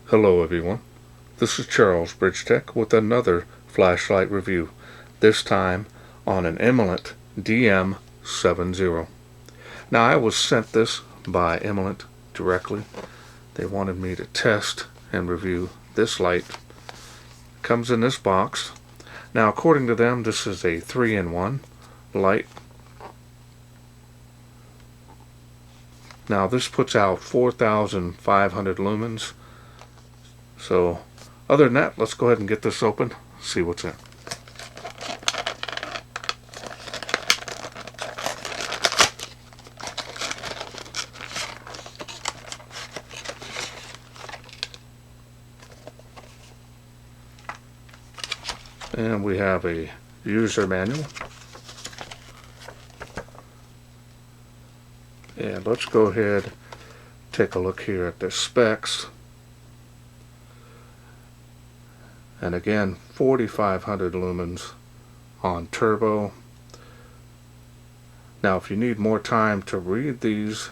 Hello everyone, this is Charles BridgTec with another flashlight review, this time on an Imalent DM70. Now I was sent this by Imalent directly. They wanted me to test and review this light. It comes in this box. Now according to them this is a 3-in-1 light. Now this puts out 4,500 lumens. So, other than that, let's go ahead and get this open, see what's in. And we have a user manual. And let's go ahead, take a look here at the specs. And again, 4,500 lumens on turbo. Now if you need more time to read these,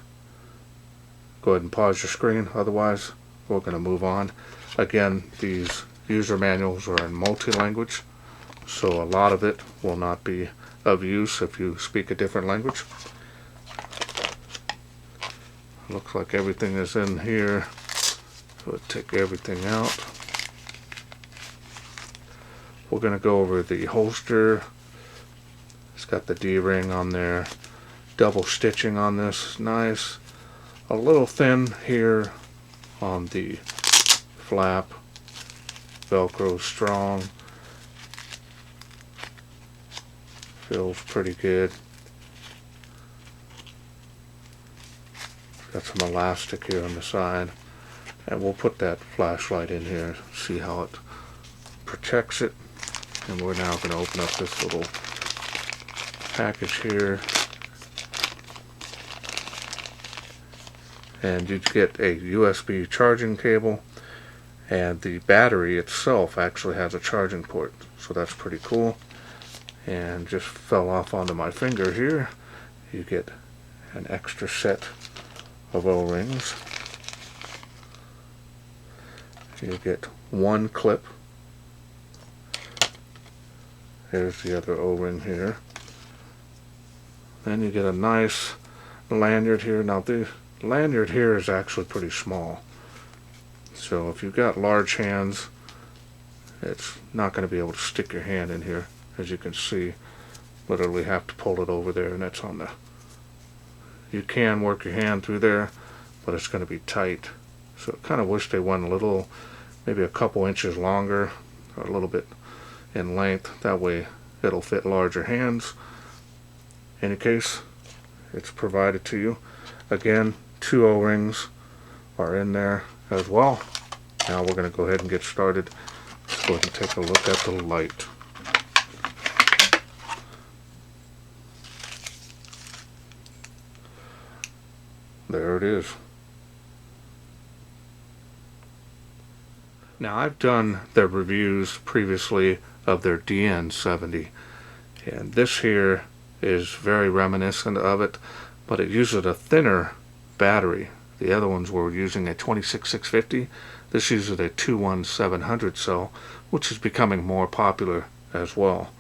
go ahead and pause your screen, otherwise we're going to move on. Again, these user manuals are in multi-language, so a lot of it will not be of use if you speak a different language. Looks like everything is in here. We'll take everything out. We're going to go over the holster. It's got the D-ring on there. Double stitching on this, nice. A little thin here on the flap. Velcro strong. Feels pretty good. Got some elastic here on the side. And we'll put that flashlight in here, see how it protects it. And we're now going to open up this little package here. And you get a USB charging cable, and the battery itself actually has a charging port, so that's pretty cool. And just fell off onto my finger here. You get an extra set of O-rings. You get one clip. Here's the other O-ring here. Then you get a nice lanyard here. Now the lanyard here is actually pretty small. So if you've got large hands, it's not going to be able to stick your hand in here. As you can see, literally have to pull it over there, and that's on the... You can work your hand through there, but it's going to be tight. So I kind of wish they went a little, maybe a couple inches longer, or a little bit in length. That way it'll fit larger hands. In any case, it's provided to you. Again, 2 O-rings are in there as well. Now we're going to go ahead and get started. Let's go ahead and take a look at the light. There it is. Now I've done their reviews previously of their DN70, and this here is very reminiscent of it, but it uses a thinner battery. The other ones were using a 26650. This uses a 21700 cell, which is becoming more popular as well.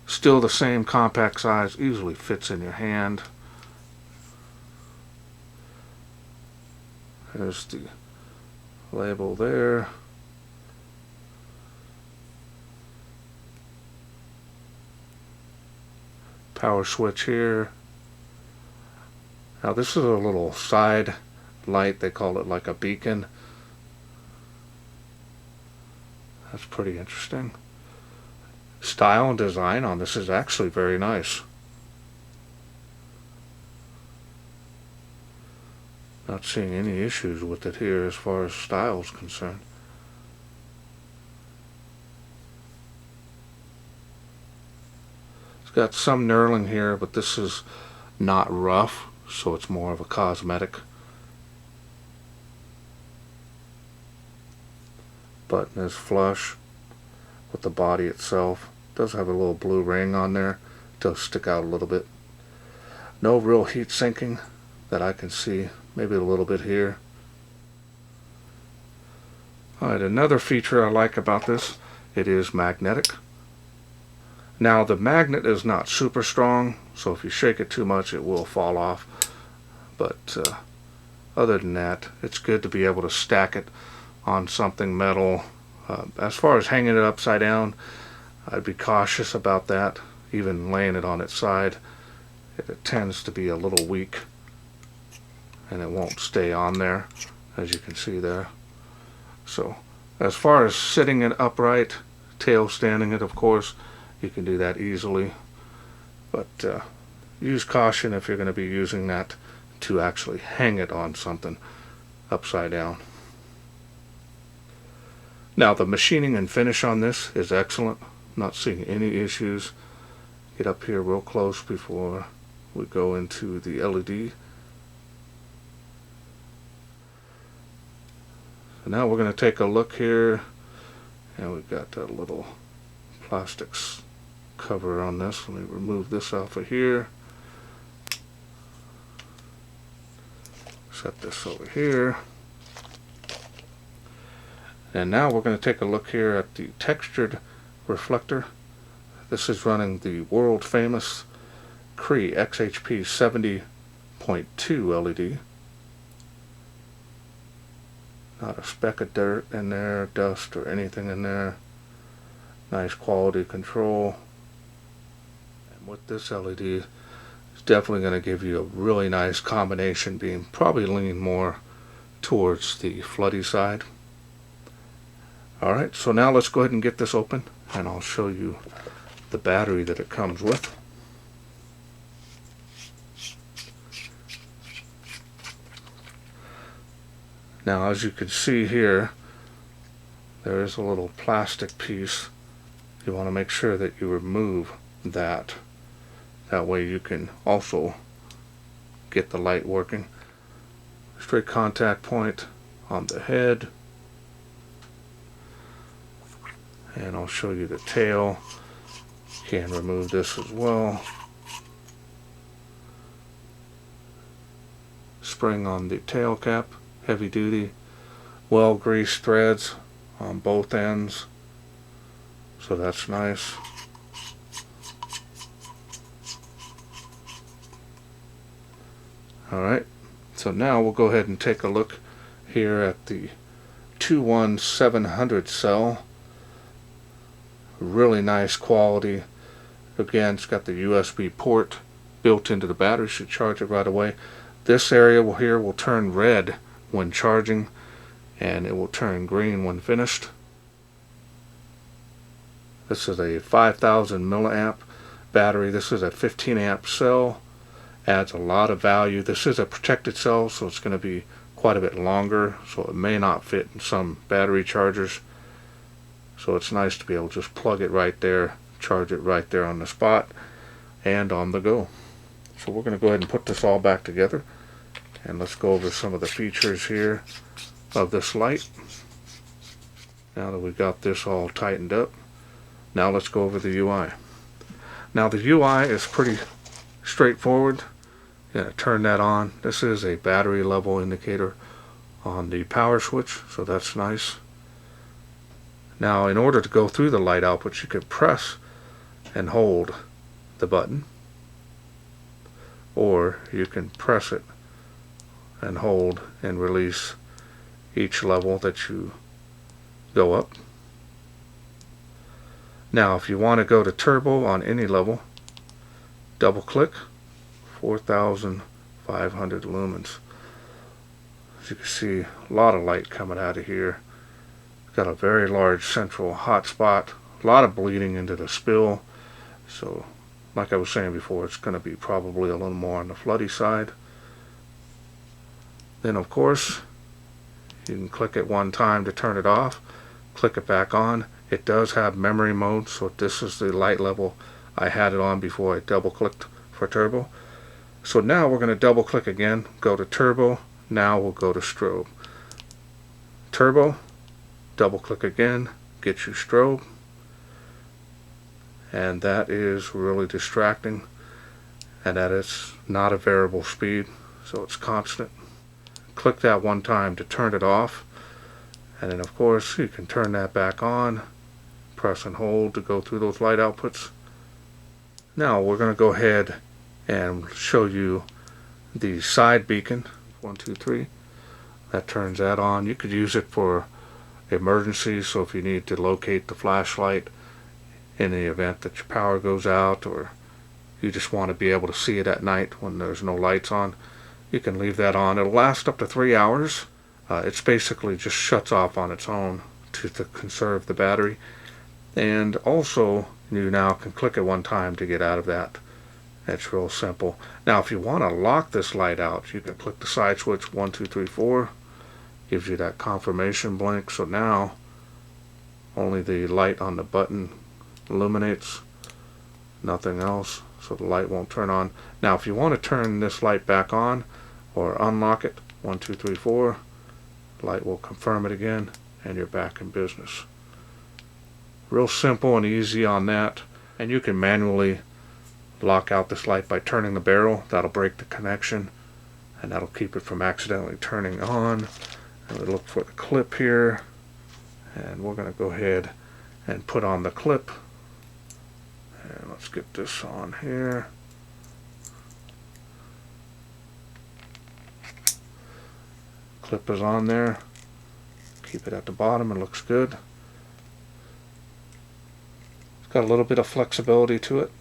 Still the same compact size, easily fits in your hand. There's the label there. Power switch here. Now this is a little side light, they call it like a beacon. That's pretty interesting. Style and design on this is actually very nice. Not seeing any issues with it here as far as style is concerned. It's got some knurling here, but this is not rough, so it's more of a cosmetic. Button is flush with the body itself. It does have a little blue ring on there. It does stick out a little bit. No real heat sinking that I can see. Maybe a little bit here. Alright, another feature I like about this, it is magnetic. Now the magnet is not super strong, so if you shake it too much it will fall off. But other than that, it's good to be able to stack it on something metal. As far as hanging it upside down, I'd be cautious about that. Even laying it on its side, it tends to be a little weak and it won't stay on there, as you can see there. So as far as sitting it upright, tail standing it, of course, you can do that easily. But use caution if you're going to be using that to actually hang it on something upside down. Now the machining and finish on this is excellent. Not seeing any issues. Get up here real close before we go into the LED. So now we're going to take a look here, and we've got a little plastics cover on this. Let me remove this off of here. Set this over here. And now we're going to take a look here at the textured reflector. This is running the world famous Cree XHP 70.2 LED. Not a speck of dirt in there, dust or anything in there. Nice quality control. And with this LED, it's definitely going to give you a really nice combination beam, probably leaning more towards the floody side. Alright, so now let's go ahead and get this open, and I'll show you the battery that it comes with. Now, as you can see here, there is a little plastic piece. You want to make sure that you remove that. That way you can also get the light working. Straight contact point on the head. And I'll show you the tail. You can remove this as well. Spring on the tail cap. Heavy duty, well greased threads on both ends, so that's nice. Alright, so now we'll go ahead and take a look here at the 21700 cell. Really nice quality. Again, it's got the USB port built into the battery, should charge it right away. This area here will turn red when charging, and it will turn green when finished. This is a 5000 milliamp battery. This is a 15 amp cell. Adds a lot of value. This is a protected cell, so it's going to be quite a bit longer, so it may not fit in some battery chargers. So it's nice to be able to just plug it right there, charge it right there on the spot, and on the go. So we're going to go ahead and put this all back together. And let's go over some of the features here of this light. Now that we've got this all tightened up, now let's go over the UI. Now the UI is pretty straightforward. Turn that on. This is a battery level indicator on the power switch, so that's nice. Now in order to go through the light output, you could press and hold the button, or you can press it and hold and release each level that you go up. Now if you want to go to turbo on any level, double click, 4500 lumens. As you can see, a lot of light coming out of here. Got a very large central hot spot, a lot of bleeding into the spill. So like I was saying before, it's going to be probably a little more on the floody side. Then of course you can click it one time to turn it off, click it back on. It does have memory mode, so this is the light level I had it on before I double clicked for turbo. So now we're going to double click again, go to turbo. Now we'll go to strobe. Turbo, double click again, get you strobe. And that is really distracting, and that is not a variable speed, so it's constant. Click that one time to turn it off, And then of course you can turn that back on, press and hold to go through those light outputs. Now we're going to go ahead and show you the side beacon. 1, 2, 3. That turns that on. You could use it for emergencies, so if you need to locate the flashlight in the event that your power goes out, or you just want to be able to see it at night when there's no lights on, you can leave that on. It'll last up to 3 hours. It's basically just shuts off on its own to conserve the battery. And also you now can click it one time to get out of that. That's real simple. Now if you want to lock this light out, you can click the side switch 1, 2, 3, 4. Gives you that confirmation blink, so now only the light on the button illuminates, nothing else, so the light won't turn on. Now if you want to turn this light back on or unlock it, 1, 2, 3, 4, light will confirm it again and you're back in business. Real simple and easy on that. And you can manually lock out this light by turning the barrel. That'll break the connection and that'll keep it from accidentally turning on. And we look for the clip here, and we're going to go ahead and put on the clip. And let's get this on here. Clip is on there. Keep it at the bottom, it looks good. It's got a little bit of flexibility to it,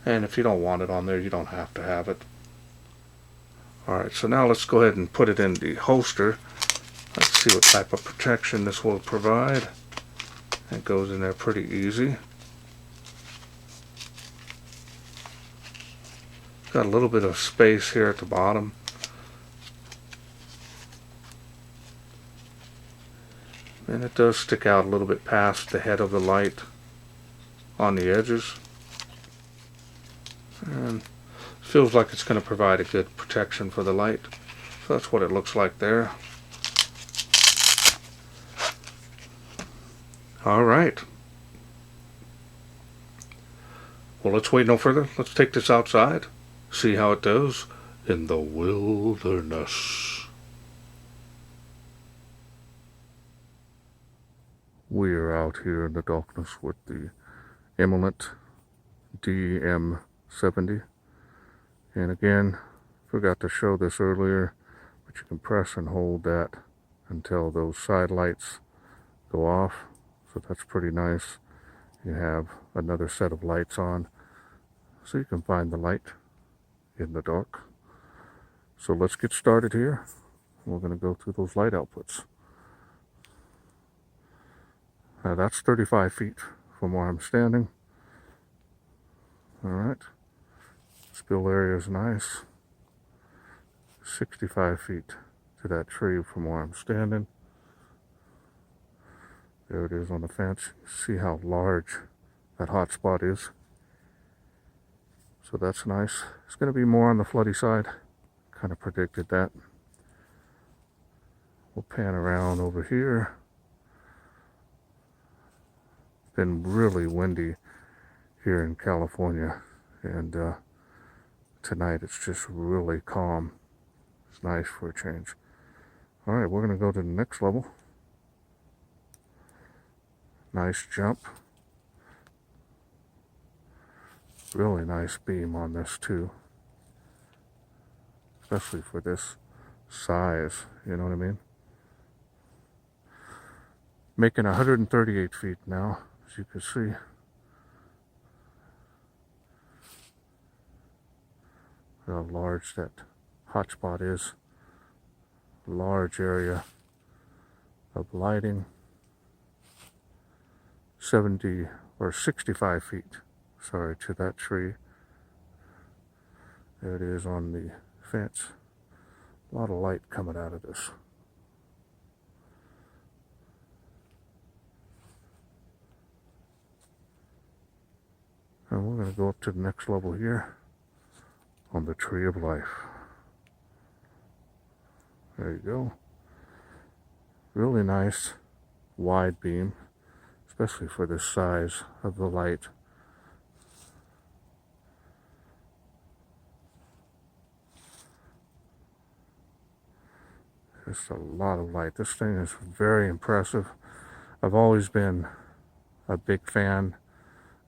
and if you don't want it on there, you don't have to have it. Alright, so now let's go ahead and put it in the holster. Let's see what type of protection this will provide. It goes in there pretty easy. Got a little bit of space here at the bottom. And it does stick out a little bit past the head of the light on the edges. And feels like it's going to provide a good protection for the light. So that's what it looks like there. Alright. Well, let's wait no further. Let's take this outside, see how it does in the wilderness. We are out here in the darkness with the Imalent DM70. And again, forgot to show this earlier, but you can press and hold that until those side lights go off. So that's pretty nice. You have another set of lights on, so you can find the light in the dark. So let's get started here. We're going to go through those light outputs. Now that's 35 feet from where I'm standing. Alright. Spill area is nice. 65 feet to that tree from where I'm standing. There it is on the fence. See how large that hot spot is. So that's nice. It's going to be more on the floody side. Kind of predicted that. We'll pan around over here. It's been really windy here in California, and tonight it's just really calm. It's nice for a change. Alright, we're going to go to the next level. Nice jump. Really nice beam on this too. Especially for this size, you know what I mean? Making 138 feet now, as you can see. How large that hotspot is. Large area of lighting. 70 or 65 feet, sorry, to that tree. There it is on the fence. A lot of light coming out of this. And we're going to go up to the next level here on the Tree of Life. There you go. Really nice wide beam, especially for the size of the light. Just a lot of light. This thing is very impressive. I've always been a big fan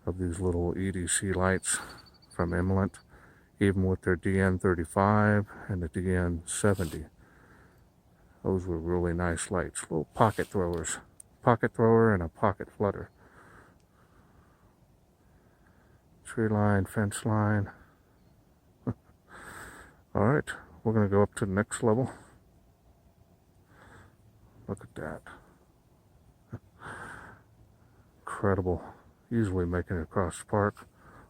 of these little EDC lights from Imalent, even with their DN35 and the DN70. Those were really nice lights, little pocket throwers. Pocket thrower and a pocket flutter. Tree line, fence line. Alright, we're going to go up to the next level. Look at that. Incredible. Easily making it across the park,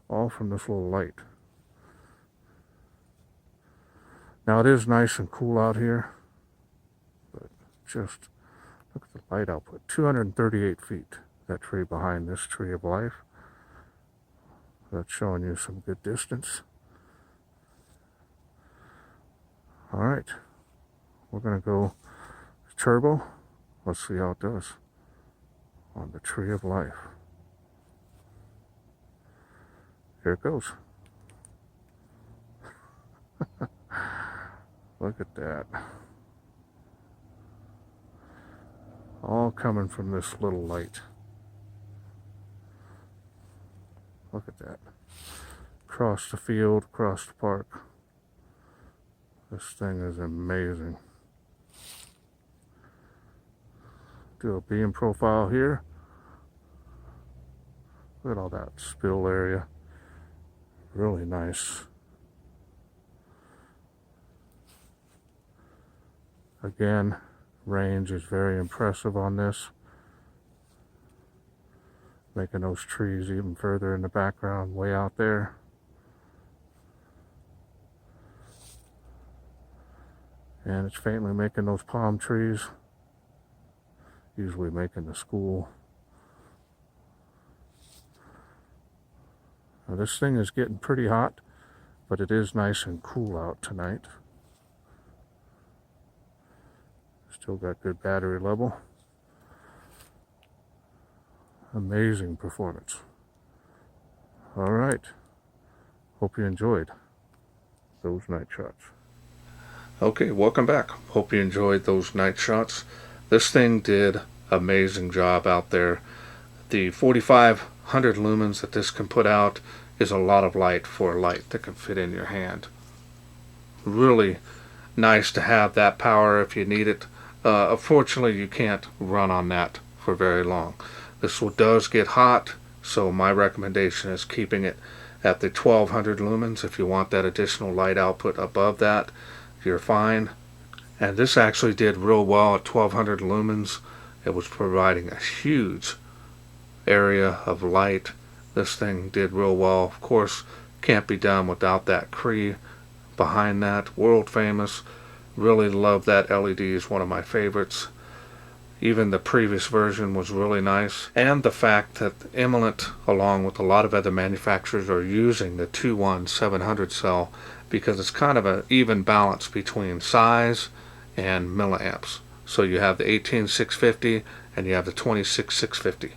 all from this little light. Now it is nice and cool out here, but just look at the light output. 238 feet, that tree behind this tree of life. That's showing you some good distance. Alright, we're going to go turbo. Let's see how it does on the tree of life. Here it goes. Look at that. All coming from this little light. Look at that. Across the field, across the park. This thing is amazing. Do a beam profile here. Look at all that spill area. Really nice. Again, range is very impressive on this. Making those trees even further in the background, way out there. And it's faintly making those palm trees. Usually making the school. Now this thing is getting pretty hot, but it is nice and cool out tonight. Still got good battery level. Amazing performance. Alright. Hope you enjoyed those night shots. Okay, welcome back. Hope you enjoyed those night shots. This thing did amazing job out there. The 4,500 lumens that this can put out is a lot of light for a light that can fit in your hand. Really nice to have that power if you need it. Unfortunately, you can't run on that for very long. This does get hot, so my recommendation is keeping it at the 1,200 lumens. If you want that additional light output above that, you're fine. And this actually did real well at 1,200 lumens. It was providing a huge area of light. This thing did real well. Of course, can't be done without that Cree behind that. World famous. Really love that LED. Is one of my favorites. Even the previous version was really nice. And the fact that Imalent, along with a lot of other manufacturers, are using the 21700 cell, because it's kind of an even balance between size and milliamps. So you have the 18650 and you have the 26650.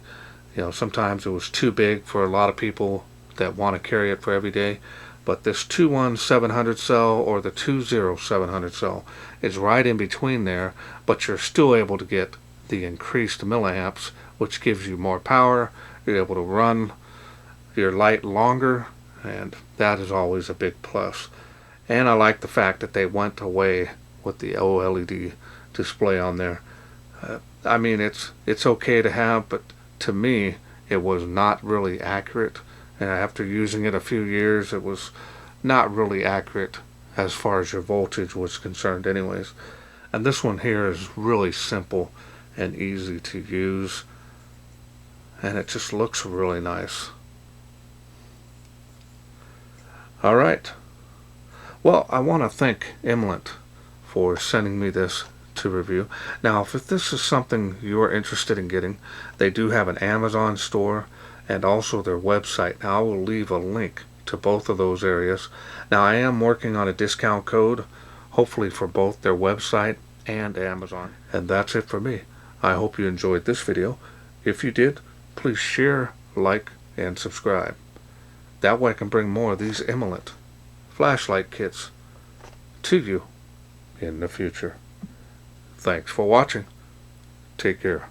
You know, sometimes it was too big for a lot of people that want to carry it for every day. But this 21700 cell or the 20700 cell is right in between there, but you're still able to get the increased milliamps, which gives you more power. You're able to run your light longer, and that is always a big plus. And I like the fact that they went away with the OLED display on there. I mean, it's okay to have, but to me it was not really accurate, and after using it a few years, it was not really accurate as far as your voltage was concerned anyways. And this one here is really simple and easy to use, and it just looks really nice. Alright, well, I want to thank Imalent for sending me this to review. Now, if this is something you're interested in getting, they do have an Amazon store and also their website. Now, I will leave a link to both of those areas. Now, I am working on a discount code, hopefully for both their website and Amazon. And that's it for me. I hope you enjoyed this video. If you did, please share, like, and subscribe. That way I can bring more of these Imalent flashlight kits to you in the future. Thanks for watching. Take care.